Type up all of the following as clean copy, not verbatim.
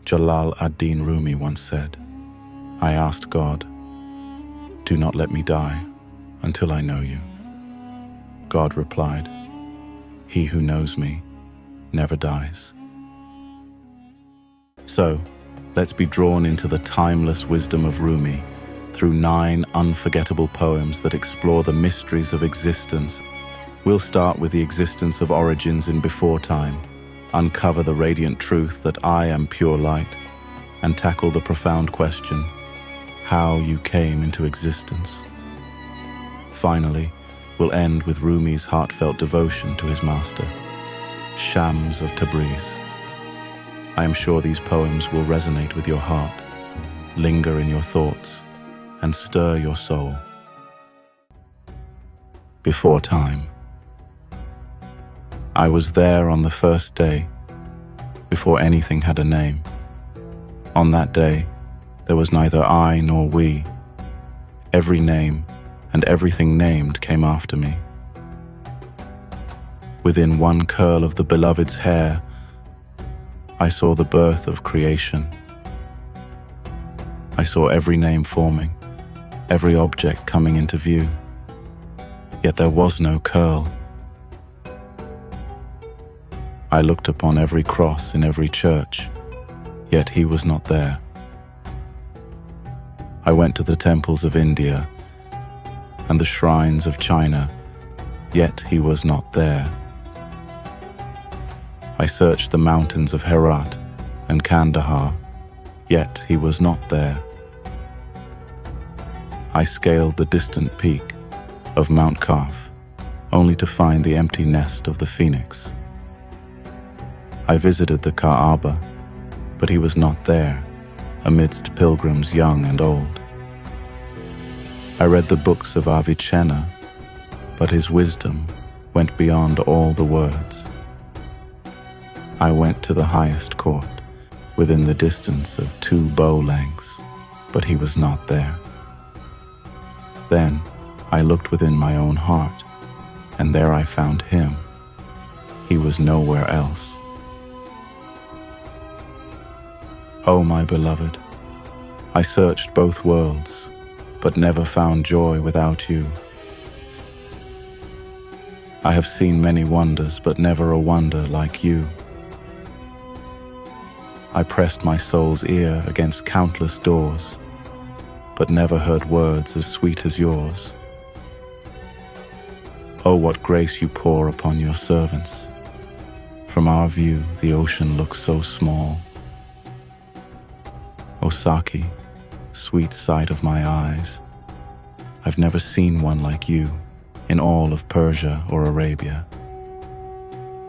Jalal ad-Din Rumi once said, "I asked God, do not let me die until I know you." God replied, "He who knows me never dies." So, let's be drawn into the timeless wisdom of Rumi through 9 unforgettable poems that explore the mysteries of existence. We'll start with the existence of origins in before time, uncover the radiant truth that I am pure light, and tackle the profound question, how you came into existence. Finally, we'll end with Rumi's heartfelt devotion to his master, Shams of Tabriz. I am sure these poems will resonate with your heart, linger in your thoughts, and stir your soul. Before time. I was there on the first day, before anything had a name. On that day, there was neither I nor we. Every name and everything named came after me. Within one curl of the beloved's hair, I saw the birth of creation. I saw every name forming, every object coming into view. Yet there was no curl. I looked upon every cross in every church, yet he was not there. I went to the temples of India and the shrines of China, yet he was not there. I searched the mountains of Herat and Kandahar, yet he was not there. I scaled the distant peak of Mount Kaf, only to find the empty nest of the phoenix. I visited the Kaaba, but he was not there, amidst pilgrims young and old. I read the books of Avicenna, but his wisdom went beyond all the words. I went to the highest court, within the distance of 2 bow lengths, but he was not there. Then I looked within my own heart, and there I found him. He was nowhere else. Oh, my beloved, I searched both worlds, but never found joy without you. I have seen many wonders, but never a wonder like you. I pressed my soul's ear against countless doors, but never heard words as sweet as yours. Oh, what grace you pour upon your servants. From our view, the ocean looks so small. O Saki, sweet sight of my eyes, I've never seen one like you in all of Persia or Arabia.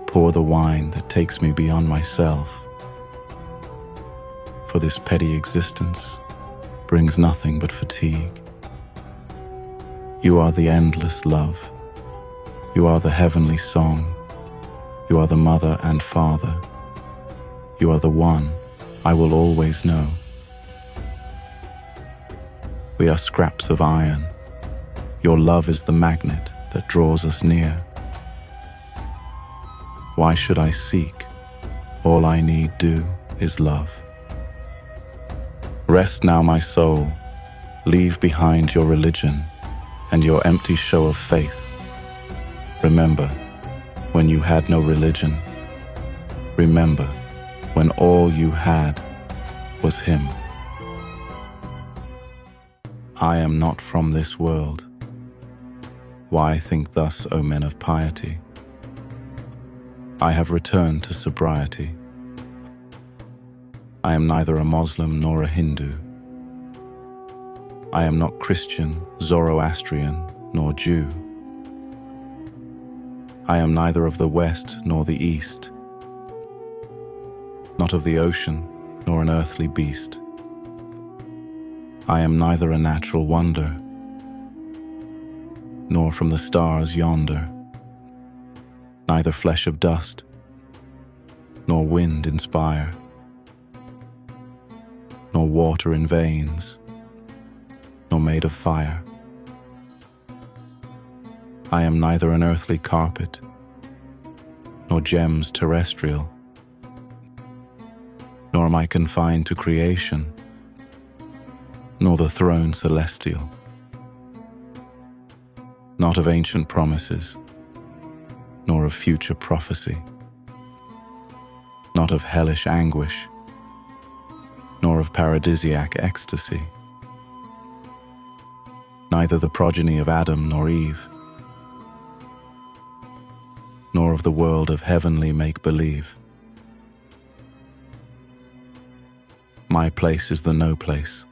Pour the wine that takes me beyond myself, for this petty existence brings nothing but fatigue. You are the endless love. You are the heavenly song. You are the mother and father. You are the one I will always know. We are scraps of iron. Your love is the magnet that draws us near. Why should I seek? All I need do is love. Rest now, my soul. Leave behind your religion and your empty show of faith. Remember when you had no religion. Remember when all you had was him. I am not from this world. Why think thus, O men of piety? I have returned to sobriety. I am neither a Muslim nor a Hindu. I am not Christian, Zoroastrian, nor Jew. I am neither of the West nor the East, not of the ocean nor an earthly beast. I am neither a natural wonder, nor from the stars yonder, neither flesh of dust, nor wind inspire, nor water in veins, nor made of fire. I am neither an earthly carpet, nor gems terrestrial, nor nor am I confined to creation, nor the throne celestial. Not of ancient promises, nor of future prophecy. Not of hellish anguish, nor of paradisiac ecstasy. Neither the progeny of Adam nor Eve, nor of the world of heavenly make-believe. My place is the no place.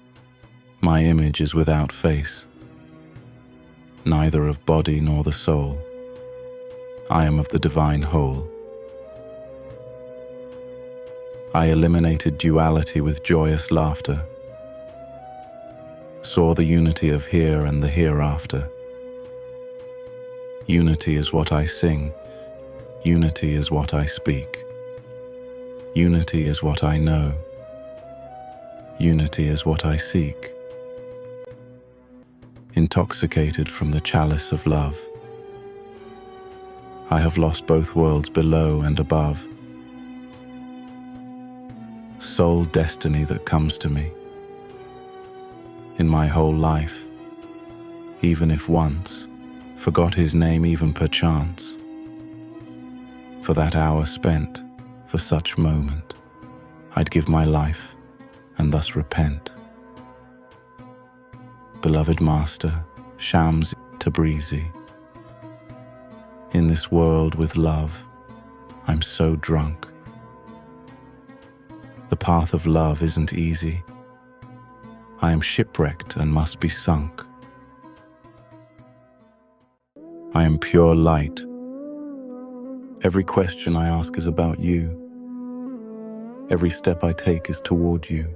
My image is without face. Neither of body nor the soul. I am of the divine whole. I eliminated duality with joyous laughter, saw the unity of here and the hereafter. Unity is what I sing. Unity is what I speak. Unity is what I know. Unity is what I seek. Intoxicated from the chalice of love, I have lost both worlds below and above. Sole destiny that comes to me in my whole life, even if once forgot his name even perchance. For that hour spent, for such moment, I'd give my life and thus repent. Beloved Master Shams Tabrizi, in this world with love, I'm so drunk. The path of love isn't easy. I am shipwrecked and must be sunk. I am pure light. Every question I ask is about you. Every step I take is toward you.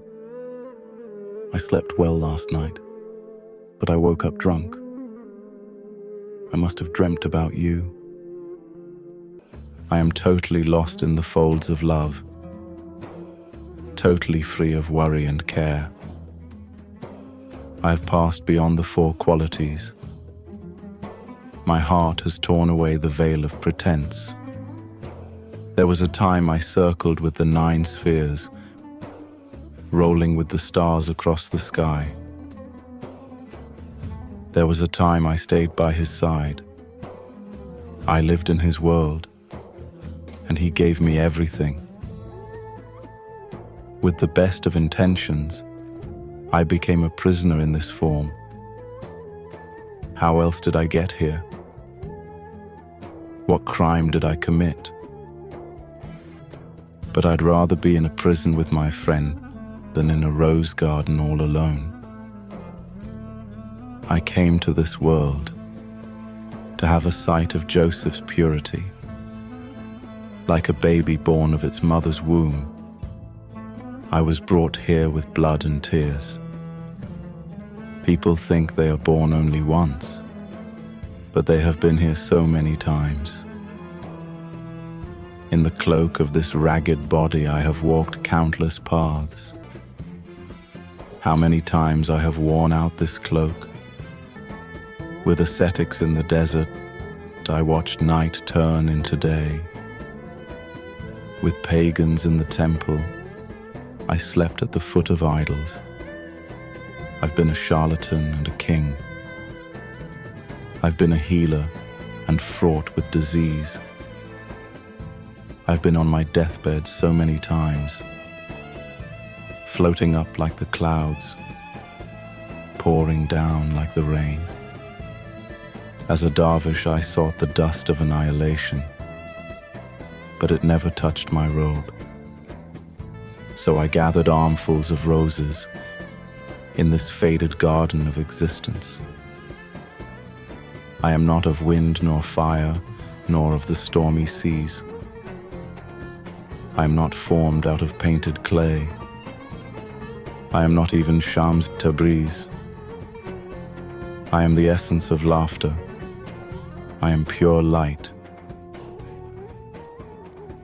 I slept well last night, but I woke up drunk. I must have dreamt about you. I am totally lost in the folds of love, totally free of worry and care. I have passed beyond the four qualities. My heart has torn away the veil of pretense. There was a time I circled with the 9 spheres, rolling with the stars across the sky. There was a time I stayed by his side. I lived in his world, and he gave me everything. With the best of intentions, I became a prisoner in this form. How else did I get here? What crime did I commit? But I'd rather be in a prison with my friend than in a rose garden all alone. I came to this world to have a sight of Joseph's purity. Like a baby born of its mother's womb, I was brought here with blood and tears. People think they are born only once, but they have been here so many times. In the cloak of this ragged body I have walked countless paths. How many times I have worn out this cloak. With ascetics in the desert, I watched night turn into day. With pagans in the temple, I slept at the foot of idols. I've been a charlatan and a king. I've been a healer and fraught with disease. I've been on my deathbed so many times, floating up like the clouds, pouring down like the rain. As a dervish, I sought the dust of annihilation, but it never touched my robe. So I gathered armfuls of roses in this faded garden of existence. I am not of wind nor fire, nor of the stormy seas. I am not formed out of painted clay. I am not even Shams Tabriz. I am the essence of laughter. I am pure light.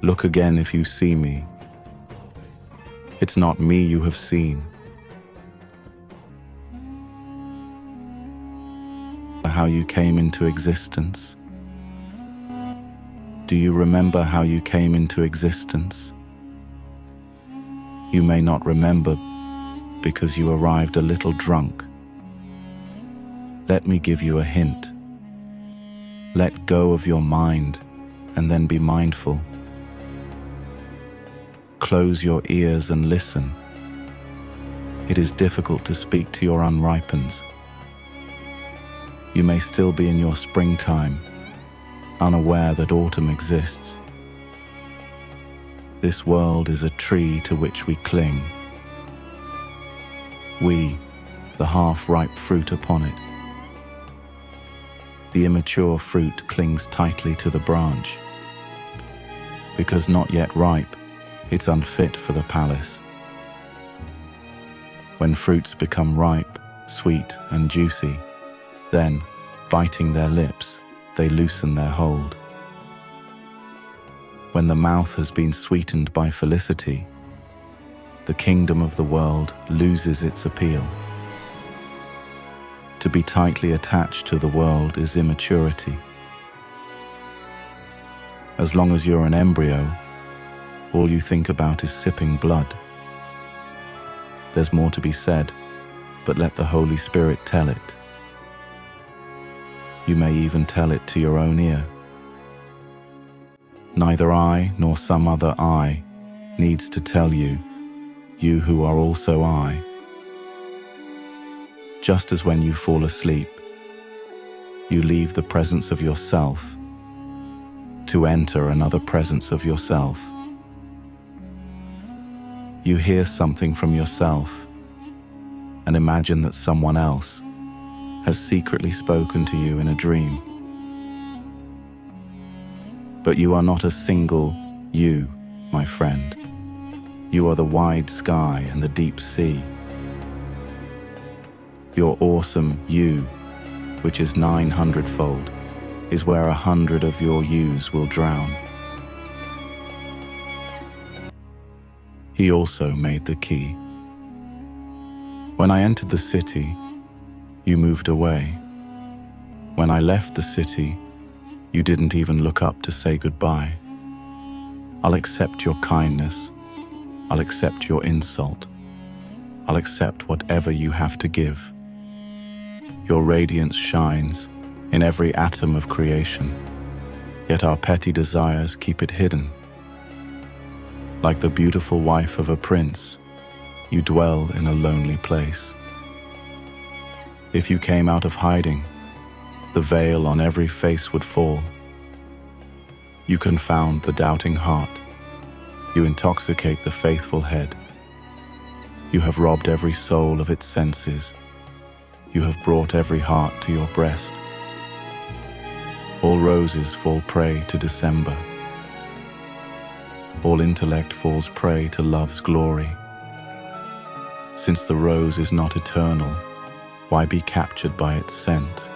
Look again if you see me. It's not me you have seen. How you came into existence. Do you remember how you came into existence? You may not remember because you arrived a little drunk. Let me give you a hint. Let go of your mind and then be mindful. Close your ears and listen. It is difficult to speak to your unripens. You may still be in your springtime, unaware that autumn exists. This world is a tree to which we cling. We, the half-ripe fruit upon it. The immature fruit clings tightly to the branch. Because not yet ripe, it's unfit for the palace. When fruits become ripe, sweet and juicy, then, biting their lips, they loosen their hold. When the mouth has been sweetened by felicity, the kingdom of the world loses its appeal. To be tightly attached to the world is immaturity. As long as you're an embryo, all you think about is sipping blood. There's more to be said, but let the Holy Spirit tell it. You may even tell it to your own ear. Neither I nor some other I needs to tell you, you who are also I. Just as when you fall asleep, you leave the presence of yourself to enter another presence of yourself. You hear something from yourself and imagine that someone else has secretly spoken to you in a dream. But you are not a single you, my friend. You are the wide sky and the deep sea. Your awesome you, which is 900-fold, is where 100 of your yous will drown. He also made the key. When I entered the city, you moved away. When I left the city, you didn't even look up to say goodbye. I'll accept your kindness. I'll accept your insult. I'll accept whatever you have to give. Your radiance shines in every atom of creation, yet our petty desires keep it hidden. Like the beautiful wife of a prince, you dwell in a lonely place. If you came out of hiding, the veil on every face would fall. You confound the doubting heart. You intoxicate the faithful head. You have robbed every soul of its senses. You have brought every heart to your breast. All roses fall prey to December. All intellect falls prey to love's glory. Since the rose is not eternal, why be captured by its scent?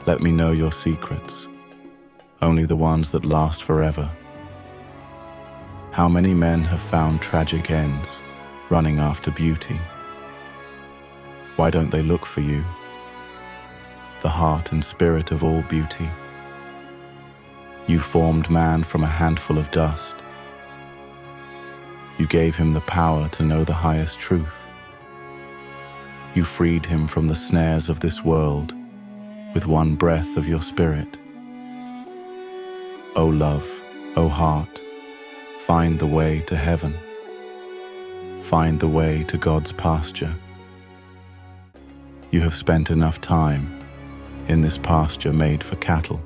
Let me know your secrets, only the ones that last forever. How many men have found tragic ends, running after beauty? Why don't they look for you, the heart and spirit of all beauty? You formed man from a handful of dust. You gave him the power to know the highest truth. You freed him from the snares of this world with one breath of your spirit. O love, O heart, find the way to heaven. Find the way to God's pasture. You have spent enough time in this pasture made for cattle.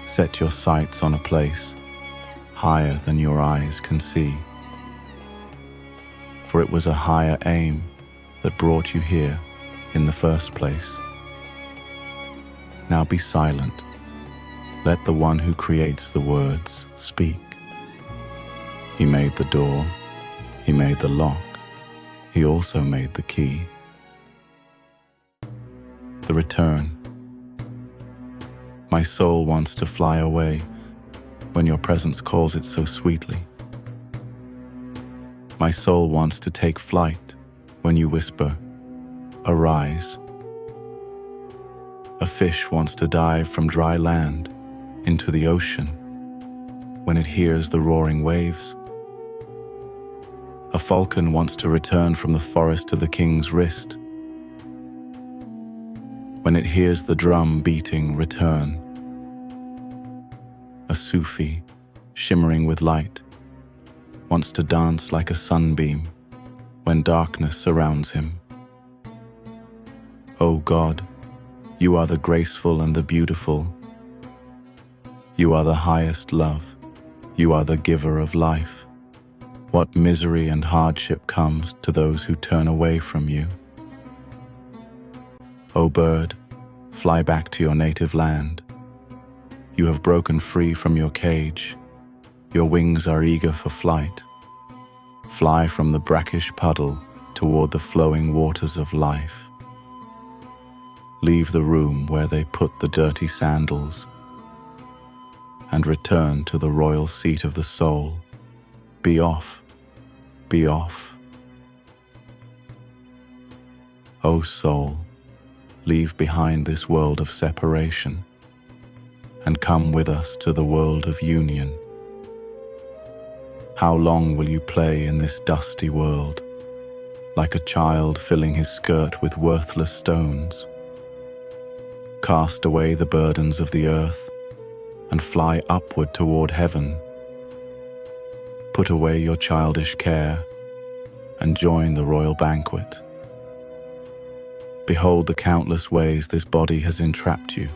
Set your sights on a place higher than your eyes can see. For it was a higher aim that brought you here in the first place. Now be silent. Let the one who creates the words speak. He made the door. He made the lock. He also made the key. The return. My soul wants to fly away when your presence calls it so sweetly. My soul wants to take flight when you whisper, "Arise." A fish wants to dive from dry land into the ocean when it hears the roaring waves. A falcon wants to return from the forest to the king's wrist. When it hears the drum beating return, a Sufi, shimmering with light, wants to dance like a sunbeam when darkness surrounds him. O God, you are the graceful and the beautiful. You are the highest love. You are the giver of life. What misery and hardship comes to those who turn away from you. O bird, fly back to your native land. You have broken free from your cage. Your wings are eager for flight. Fly from the brackish puddle toward the flowing waters of life. Leave the room where they put the dirty sandals and return to the royal seat of the soul. Be off, be off. O soul, leave behind this world of separation and come with us to the world of union. How long will you play in this dusty world, like a child filling his skirt with worthless stones? Cast away the burdens of the earth and fly upward toward heaven. Put away your childish care and join the royal banquet. Behold the countless ways this body has entrapped you.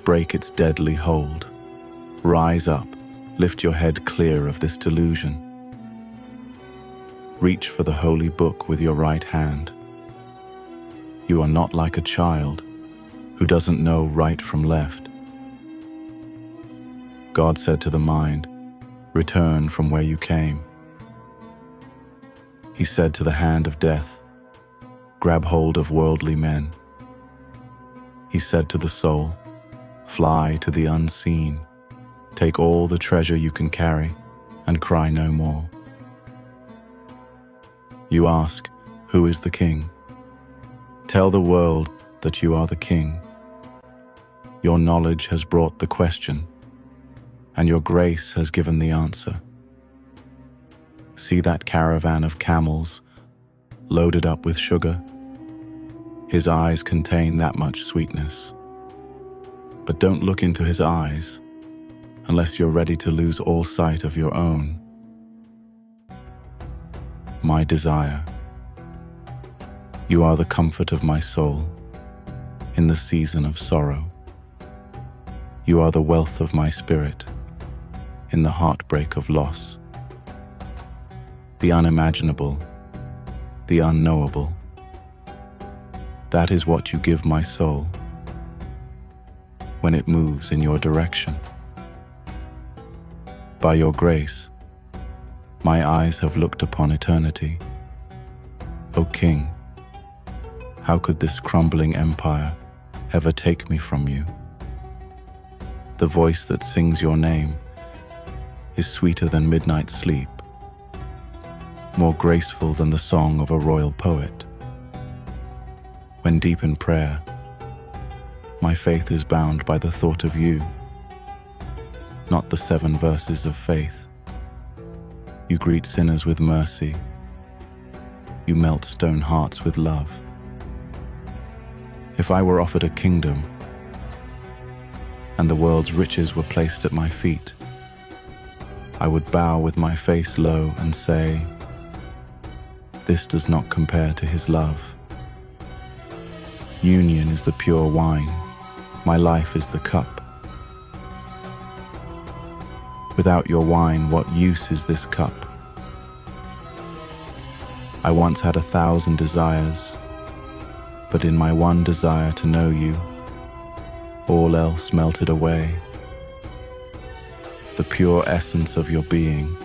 Break its deadly hold. Rise up, lift your head clear of this delusion. Reach for the holy book with your right hand. You are not like a child who doesn't know right from left. God said to the mind, return from where you came. He said to the hand of death, grab hold of worldly men. He said to the soul, fly to the unseen. Take all the treasure you can carry and cry no more. You ask, who is the king? Tell the world that you are the king. Your knowledge has brought the question, and your grace has given the answer. See that caravan of camels loaded up with sugar? His eyes contain that much sweetness. But don't look into his eyes unless you're ready to lose all sight of your own. My desire. You are the comfort of my soul in the season of sorrow. You are the wealth of my spirit in the heartbreak of loss. The unimaginable, the unknowable. That is what you give my soul when it moves in your direction. By your grace, my eyes have looked upon eternity. O King, how could this crumbling empire ever take me from you? The voice that sings your name is sweeter than midnight sleep, more graceful than the song of a royal poet. When deep in prayer, my faith is bound by the thought of you, not the 7 verses of faith. You greet sinners with mercy. You melt stone hearts with love. If I were offered a kingdom and the world's riches were placed at my feet, I would bow with my face low and say, this does not compare to his love. Union is the pure wine. My life is the cup. Without your wine, what use is this cup? I once had 1,000 desires, but in my one desire to know you, all else melted away. The pure essence of your being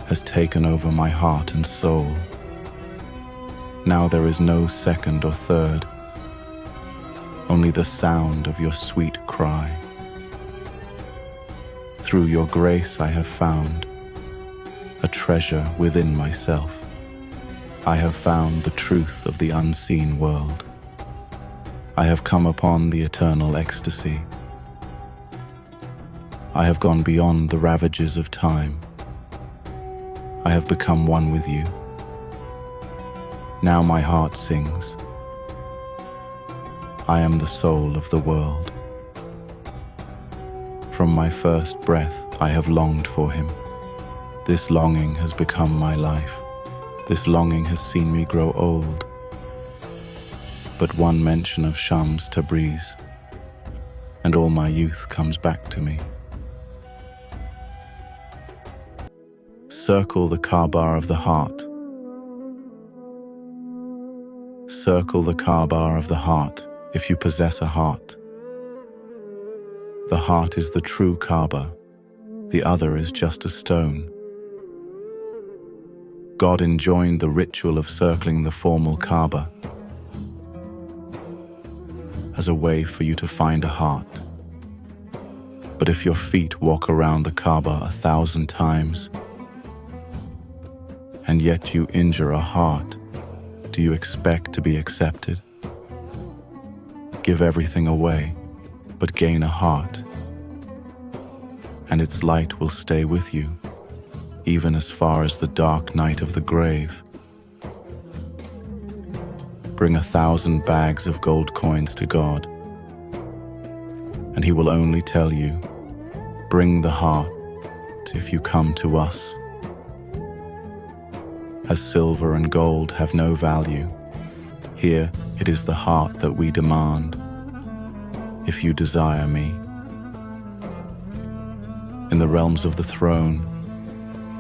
has taken over my heart and soul. Now there is no second or third, only the sound of your sweet cry. Through your grace I have found a treasure within myself. I have found the truth of the unseen world. I have come upon the eternal ecstasy. I have gone beyond the ravages of time. I have become one with you. Now my heart sings. I am the soul of the world. From my first breath, I have longed for him. This longing has become my life. This longing has seen me grow old. But one mention of Shams Tabriz, and all my youth comes back to me. Circle the Kaaba of the heart. Circle the Kaaba of the heart if you possess a heart. The heart is the true Kaaba, the other is just a stone. God enjoined the ritual of circling the formal Kaaba as a way for you to find a heart. But if your feet walk around the Kaaba 1,000 times, and yet you injure a heart, do you expect to be accepted? Give everything away, but gain a heart, and its light will stay with you, even as far as the dark night of the grave. Bring 1,000 bags of gold coins to God, and he will only tell you, bring the heart if you come to us. As silver and gold have no value, here it is the heart that we demand, if you desire me. In the realms of the throne,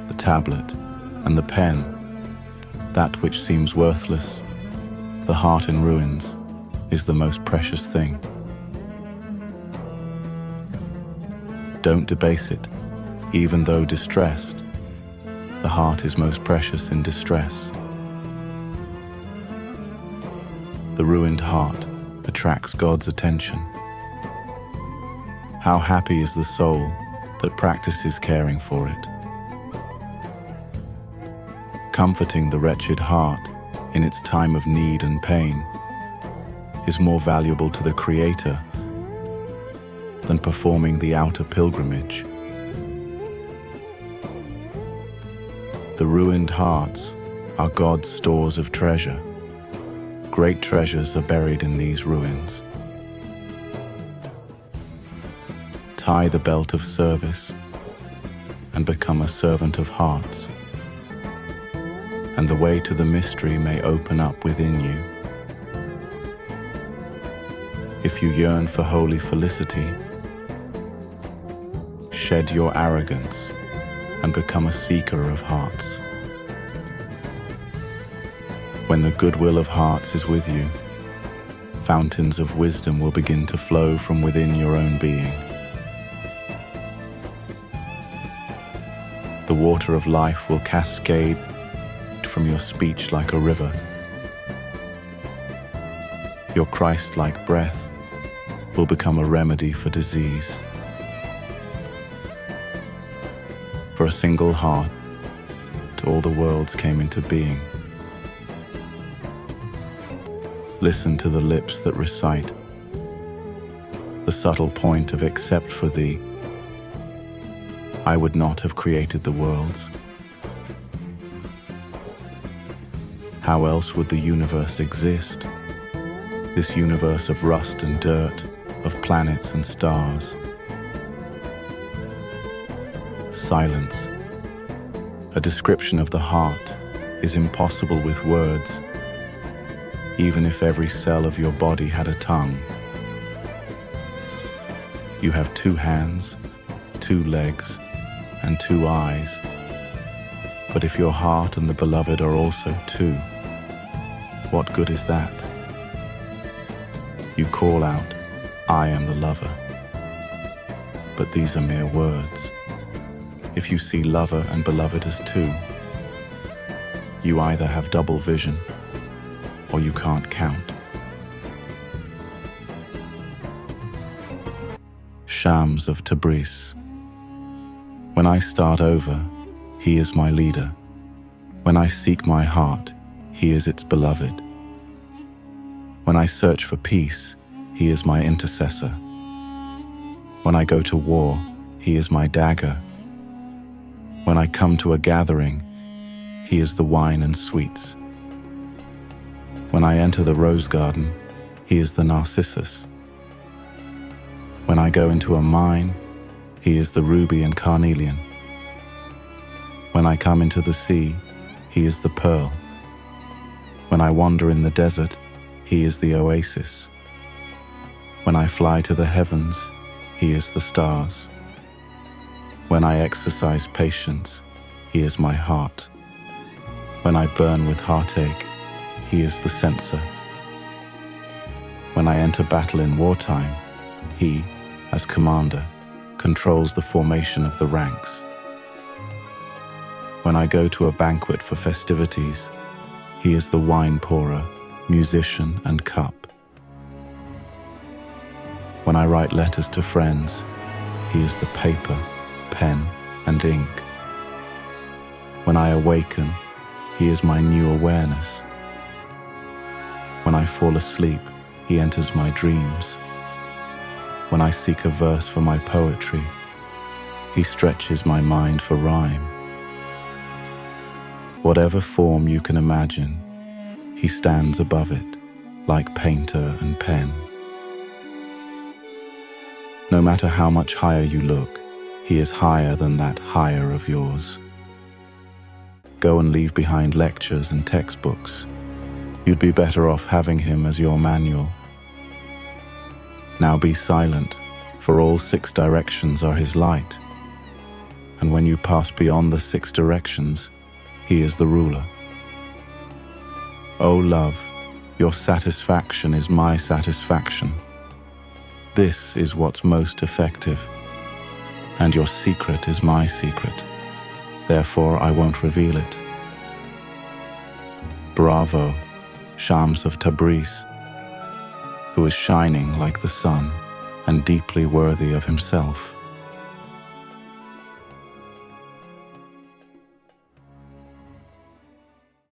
the tablet, and the pen, that which seems worthless, the heart in ruins, is the most precious thing. Don't debase it, even though distressed. The heart is most precious in distress. The ruined heart attracts God's attention. How happy is the soul that practices caring for it. Comforting the wretched heart in its time of need and pain is more valuable to the Creator than performing the outer pilgrimage. The ruined hearts are God's stores of treasure. Great treasures are buried in these ruins. Tie the belt of service and become a servant of hearts, and the way to the mystery may open up within you. If you yearn for holy felicity, shed your arrogance and become a seeker of hearts. When the goodwill of hearts is with you, fountains of wisdom will begin to flow from within your own being. The water of life will cascade from your speech like a river. Your Christ-like breath will become a remedy for disease. For a single heart, all the worlds came into being. Listen to the lips that recite the subtle point of except for thee, I would not have created the worlds. How else would the universe exist? This universe of rust and dirt, of planets and stars. Silence. A description of the heart is impossible with words, even if every cell of your body had a tongue. You have 2 hands, 2 legs, and 2 eyes. But if your heart and the beloved are also 2, what good is that? You call out, I am the lover. But these are mere words. If you see lover and beloved as 2, you either have double vision or you can't count. Shams of Tabriz. When I start over, he is my leader. When I seek my heart, he is its beloved. When I search for peace, he is my intercessor. When I go to war, he is my dagger. When I come to a gathering, he is the wine and sweets. When I enter the rose garden, he is the narcissus. When I go into a mine, he is the ruby and carnelian. When I come into the sea, he is the pearl. When I wander in the desert, he is the oasis. When I fly to the heavens, he is the stars. When I exercise patience, he is my heart. When I burn with heartache, he is the censer. When I enter battle in wartime, he, as commander, controls the formation of the ranks. When I go to a banquet for festivities, he is the wine pourer, musician, and cup. When I write letters to friends, he is the paper, pen, and ink. When I awaken, he is my new awareness. When I fall asleep, he enters my dreams. When I seek a verse for my poetry, he stretches my mind for rhyme. Whatever form you can imagine, he stands above it, like painter and pen. No matter how much higher you look, he is higher than that higher of yours. Go and leave behind lectures and textbooks. You'd be better off having him as your manual. Now be silent, for all 6 directions are his light. And when you pass beyond the 6 directions, he is the ruler. O love, your satisfaction is my satisfaction. This is what's most effective, and your secret is my secret. Therefore, I won't reveal it. Bravo, Shams of Tabriz, who is shining like the sun and deeply worthy of himself.